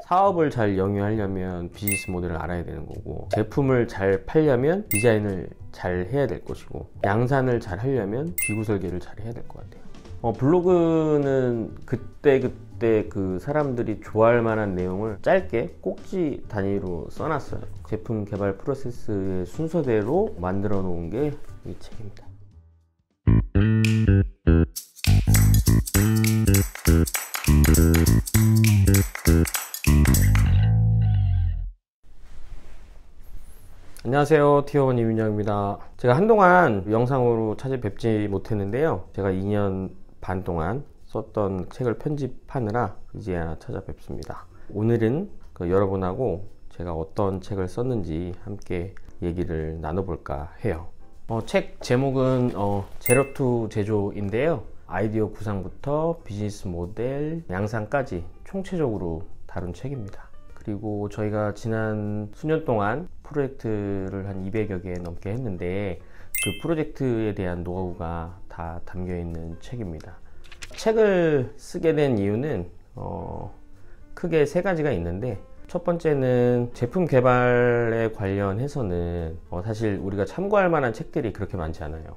사업을 잘 영위하려면 비즈니스 모델을 알아야 되는 거고, 제품을 잘 팔려면 디자인을 잘 해야 될 것이고, 양산을 잘 하려면 기구 설계를 잘 해야 될 것 같아요. 블로그는 그때 그 사람들이 좋아할 만한 내용을 짧게 꼭지 단위로 써놨어요. 제품 개발 프로세스의 순서대로 만들어 놓은 게 이 책입니다. 안녕하세요, 티어원 이민영입니다. 제가 한동안 영상으로 찾아뵙지 못했는데요, 제가 2년 반 동안 썼던 책을 편집하느라 이제야 찾아뵙습니다. 오늘은 여러분하고 제가 어떤 책을 썼는지 함께 얘기를 나눠볼까 해요. 책 제목은 제로 투 제조인데요, 아이디어 구상부터 비즈니스 모델, 양산까지 총체적으로 다룬 책입니다. 그리고 저희가 지난 수년 동안 프로젝트를 한 200여 개 넘게 했는데, 그 프로젝트에 대한 노하우가 다 담겨 있는 책입니다. 책을 쓰게 된 이유는 크게 세 가지가 있는데, 첫 번째는 제품 개발에 관련해서는 사실 우리가 참고할 만한 책들이 그렇게 많지 않아요.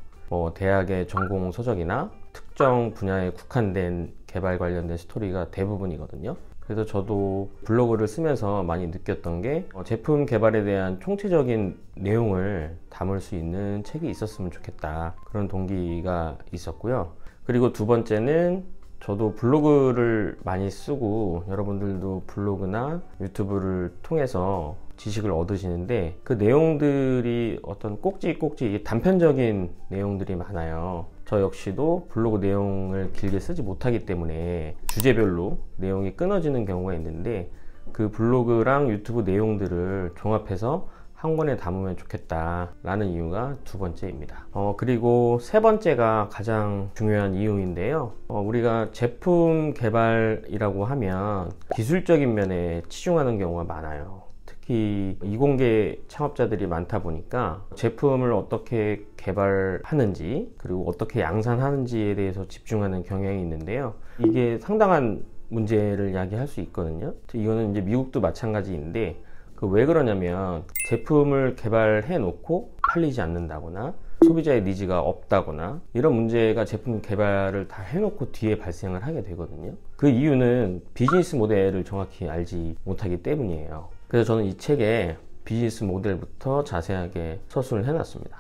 대학의 전공 서적이나 특정 분야에 국한된 개발 관련된 스토리가 대부분이거든요. 그래서 저도 블로그를 쓰면서 많이 느꼈던 게 제품 개발에 대한 총체적인 내용을 담을 수 있는 책이 있었으면 좋겠다, 그런 동기가 있었고요. 그리고 두 번째는 저도 블로그를 많이 쓰고 여러분들도 블로그나 유튜브를 통해서 지식을 얻으시는데, 그 내용들이 어떤 꼭지 단편적인 내용들이 많아요. 저 역시도 블로그 내용을 길게 쓰지 못하기 때문에 주제별로 내용이 끊어지는 경우가 있는데, 그 블로그랑 유튜브 내용들을 종합해서 한 권에 담으면 좋겠다 라는 이유가 두 번째입니다. 그리고 세 번째가 가장 중요한 이유인데요, 우리가 제품 개발이라고 하면 기술적인 면에 치중하는 경우가 많아요. 특히 이공계 창업자들이 많다 보니까 제품을 어떻게 개발하는지, 그리고 어떻게 양산하는지에 대해서 집중하는 경향이 있는데요, 이게 상당한 문제를 야기할 수 있거든요. 이거는 이제 미국도 마찬가지인데, 왜 그러냐면 제품을 개발해 놓고 팔리지 않는다거나 소비자의 니즈가 없다거나 이런 문제가 제품 개발을 다 해놓고 뒤에 발생을 하게 되거든요. 그 이유는 비즈니스 모델을 정확히 알지 못하기 때문이에요. 그래서 저는 이 책에 비즈니스 모델부터 자세하게 서술을 해놨습니다.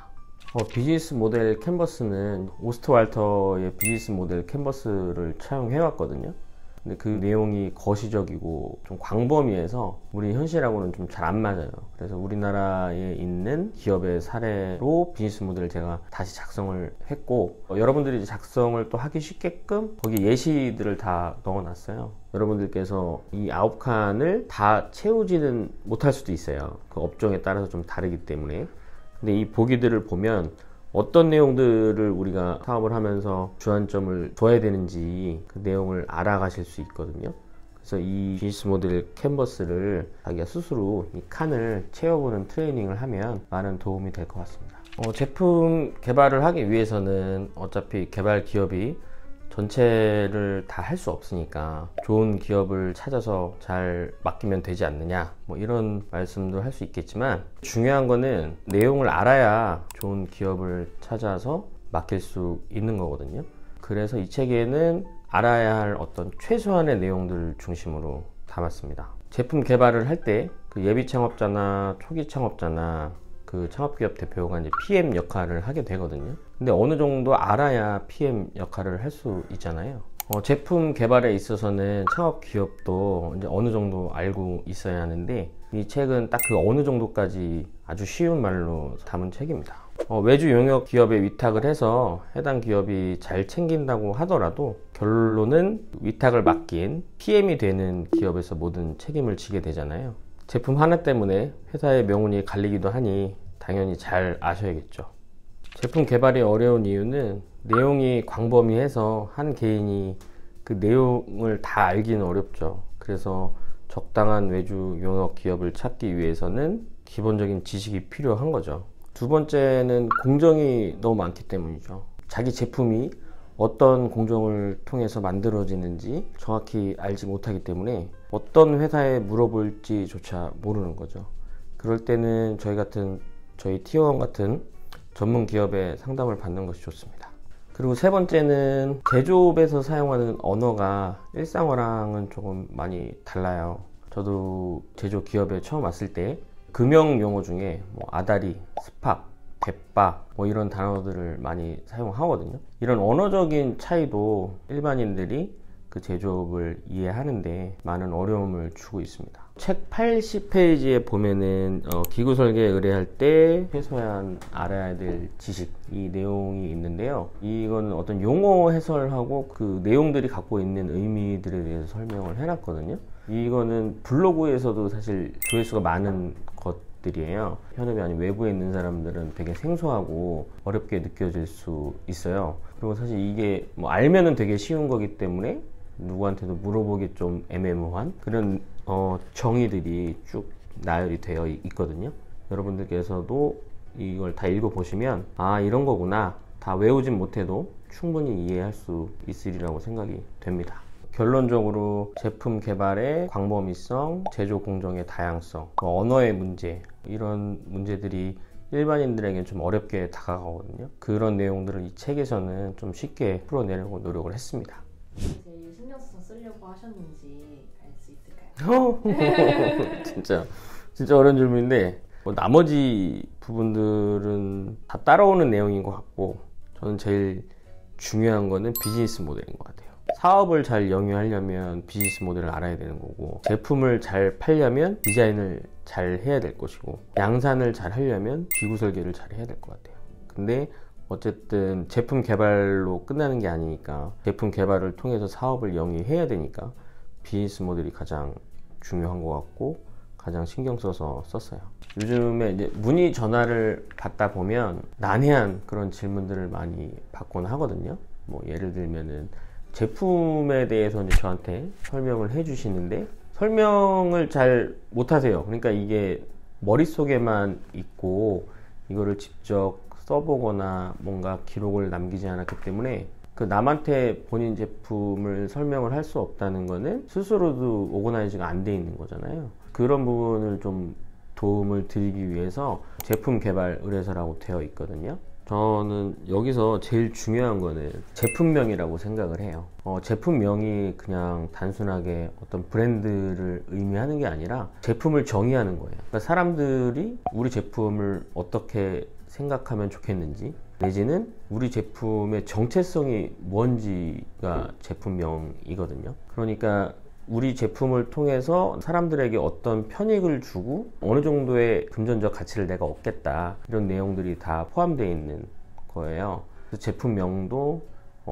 비즈니스 모델 캔버스는 오스트왈터의 비즈니스 모델 캔버스를 차용해 왔거든요. 근데 그 내용이 거시적이고 좀 광범위해서 우리 현실하고는 좀 잘 안 맞아요. 그래서 우리나라에 있는 기업의 사례로 비즈니스 모델을 제가 다시 작성을 했고, 여러분들이 작성을 또 하기 쉽게끔 거기 예시들을 다 넣어놨어요. 여러분들께서 이 9칸을 다 채우지는 못할 수도 있어요. 그 업종에 따라서 좀 다르기 때문에. 근데 이 보기들을 보면 어떤 내용들을 우리가 사업을 하면서 주안점을 둬야 되는지 그 내용을 알아가실 수 있거든요. 그래서 이 비즈니스 모델 캔버스를 자기가 스스로 이 칸을 채워보는 트레이닝을 하면 많은 도움이 될 것 같습니다. 제품 개발을 하기 위해서는 어차피 개발 기업이 전체를 다 할 수 없으니까 좋은 기업을 찾아서 잘 맡기면 되지 않느냐, 이런 말씀도 할 수 있겠지만, 중요한 거는 내용을 알아야 좋은 기업을 찾아서 맡길 수 있는 거거든요. 그래서 이 책에는 알아야 할 어떤 최소한의 내용들을 중심으로 담았습니다. 제품 개발을 할 때 그 예비 창업자나 초기 창업자나 그 창업기업 대표가 이제 PM 역할을 하게 되거든요. 근데 어느 정도 알아야 PM 역할을 할 수 있잖아요. 제품 개발에 있어서는 창업기업도 이제 어느 정도 알고 있어야 하는데, 이 책은 딱 그 어느 정도까지 아주 쉬운 말로 담은 책입니다. 외주 용역 기업에 위탁을 해서 해당 기업이 잘 챙긴다고 하더라도 결론은 위탁을 맡긴 PM이 되는 기업에서 모든 책임을 지게 되잖아요. 제품 하나 때문에 회사의 명운이 갈리기도 하니 당연히 잘 아셔야겠죠. 제품 개발이 어려운 이유는 내용이 광범위해서 한 개인이 그 내용을 다 알기는 어렵죠. 그래서 적당한 외주 용역 기업을 찾기 위해서는 기본적인 지식이 필요한 거죠. 두 번째는 공정이 너무 많기 때문이죠. 자기 제품이 어떤 공정을 통해서 만들어지는지 정확히 알지 못하기 때문에 어떤 회사에 물어볼지조차 모르는 거죠. 그럴 때는 저희 티어1 같은 전문 기업에 상담을 받는 것이 좋습니다. 그리고 세 번째는 제조업에서 사용하는 언어가 일상어랑은 조금 많이 달라요. 저도 제조 기업에 처음 왔을 때 금형 용어 중에 뭐 아다리, 스팍, 대빠 뭐 이런 단어들을 많이 사용하거든요. 이런 언어적인 차이도 일반인들이 그 제조업을 이해하는데 많은 어려움을 주고 있습니다. 책 80페이지에 보면은 기구 설계 의뢰할 때 최소한 알아야 될 지식, 이 내용이 있는데요. 이거는 어떤 용어 해설하고 그 내용들이 갖고 있는 의미들에 대해서 설명을 해놨거든요. 이거는 블로그에서도 사실 조회수가 많은 것들이에요. 현업이 아닌 외부에 있는 사람들은 되게 생소하고 어렵게 느껴질 수 있어요. 그리고 사실 이게 뭐 알면은 되게 쉬운 거기 때문에 누구한테도 물어보기 좀 애매모호한 그런 정의들이 쭉 나열이 되어 있거든요. 여러분들께서도 이걸 다 읽어보시면 아, 이런 거구나, 다 외우진 못해도 충분히 이해할 수 있으리라고 생각이 됩니다. 결론적으로 제품 개발의 광범위성, 제조 공정의 다양성, 언어의 문제, 이런 문제들이 일반인들에게는 좀 어렵게 다가가거든요. 그런 내용들을 이 책에서는 좀 쉽게 풀어내려고 노력을 했습니다. 제일 신경 써서 쓰려고 하셨는지 알 수 있을까요? 진짜 어려운 질문인데 나머지 부분들은 다 따라오는 내용인 것 같고, 저는 제일 중요한 거는 비즈니스 모델인 것 같아요. 사업을 잘 영위하려면 비즈니스 모델을 알아야 되는 거고, 제품을 잘 팔려면 디자인을 잘 해야 될 것이고, 양산을 잘 하려면 기구 설계를 잘 해야 될 것 같아요. 근데 어쨌든 제품 개발로 끝나는 게 아니니까 제품 개발을 통해서 사업을 영위해야 되니까 비즈니스 모델이 가장 중요한 것 같고 가장 신경 써서 썼어요. 요즘에 이제 문의 전화를 받다 보면 난해한 그런 질문들을 많이 받곤 하거든요. 뭐 예를 들면은 제품에 대해서 이제 저한테 설명을 해 주시는데 설명을 잘 못하세요. 그러니까 이게 머릿속에만 있고 이거를 직접 써보거나 뭔가 기록을 남기지 않았기 때문에 그 남한테 본인 제품을 설명을 할 수 없다는 거는 스스로도 오거나이즈가 안 돼 있는 거잖아요. 그런 부분을 좀 도움을 드리기 위해서 제품 개발 의뢰서라고 되어 있거든요. 저는 여기서 제일 중요한 거는 제품명이라고 생각을 해요. 제품명이 그냥 단순하게 어떤 브랜드를 의미하는 게 아니라 제품을 정의하는 거예요. 그러니까 사람들이 우리 제품을 어떻게 생각하면 좋겠는지, 내지는 우리 제품의 정체성이 뭔지가 제품명이거든요. 그러니까 우리 제품을 통해서 사람들에게 어떤 편익을 주고 어느 정도의 금전적 가치를 내가 얻겠다, 이런 내용들이 다 포함되어 있는 거예요. 그래서 제품명도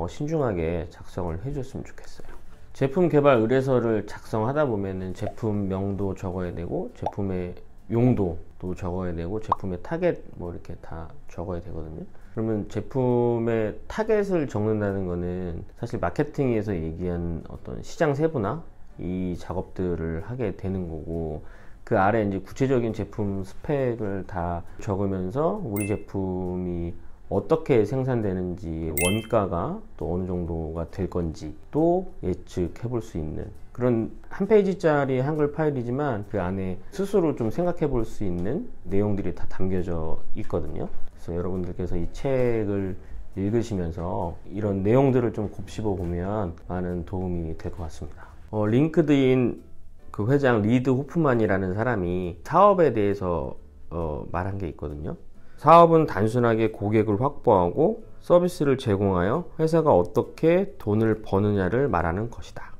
신중하게 작성을 해줬으면 좋겠어요. 제품 개발 의뢰서를 작성하다 보면은 제품명도 적어야 되고 제품의 용도도 적어야 되고 제품의 타겟 뭐 이렇게 다 적어야 되거든요. 그러면 제품의 타겟을 적는다는 거는 사실 마케팅에서 얘기한 어떤 시장 세분화, 이 작업들을 하게 되는 거고, 그 아래 이제 구체적인 제품 스펙을 다 적으면서 우리 제품이 어떻게 생산되는지, 원가가 또 어느 정도가 될 건지 또 예측해 볼 수 있는 그런 한 페이지짜리 한글 파일이지만 그 안에 스스로 좀 생각해 볼 수 있는 내용들이 다 담겨져 있거든요. 그래서 여러분들께서 이 책을 읽으시면서 이런 내용들을 좀 곱씹어 보면 많은 도움이 될 것 같습니다. 링크드인 그 회장 리드 호프만이라는 사람이 사업에 대해서 말한 게 있거든요. 사업은 단순하게 고객을 확보하고 서비스를 제공하여 회사가 어떻게 돈을 버느냐를 말하는 것이다.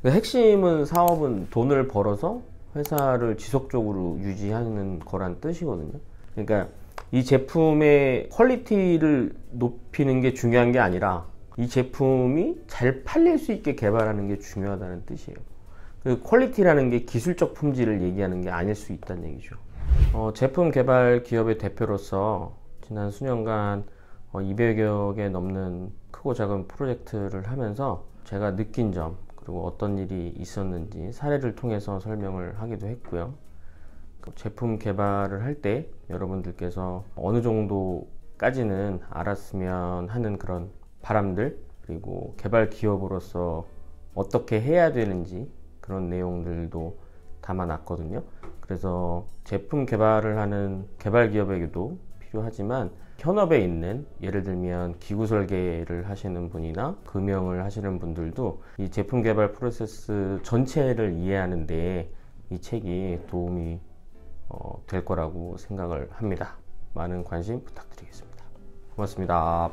핵심은 사업은 돈을 벌어서 회사를 지속적으로 유지하는 거란 뜻이거든요. 그러니까 이 제품의 퀄리티를 높이는 게 중요한 게 아니라 이 제품이 잘 팔릴 수 있게 개발하는 게 중요하다는 뜻이에요. 그 퀄리티라는 게 기술적 품질을 얘기하는 게 아닐 수 있다는 얘기죠. 제품 개발 기업의 대표로서 지난 수년간 200여 개 넘는 크고 작은 프로젝트를 하면서 제가 느낀 점, 그리고 어떤 일이 있었는지 사례를 통해서 설명을 하기도 했고요. 제품 개발을 할 때 여러분들께서 어느 정도까지는 알았으면 하는 그런 바람들, 그리고 개발 기업으로서 어떻게 해야 되는지 그런 내용들도 담아놨거든요. 그래서 제품 개발을 하는 개발 기업에게도 필요하지만 현업에 있는, 예를 들면 기구 설계를 하시는 분이나 금형을 하시는 분들도 이 제품 개발 프로세스 전체를 이해하는데 이 책이 도움이 될 거라고 생각을 합니다. 많은 관심 부탁드리겠습니다. 고맙습니다.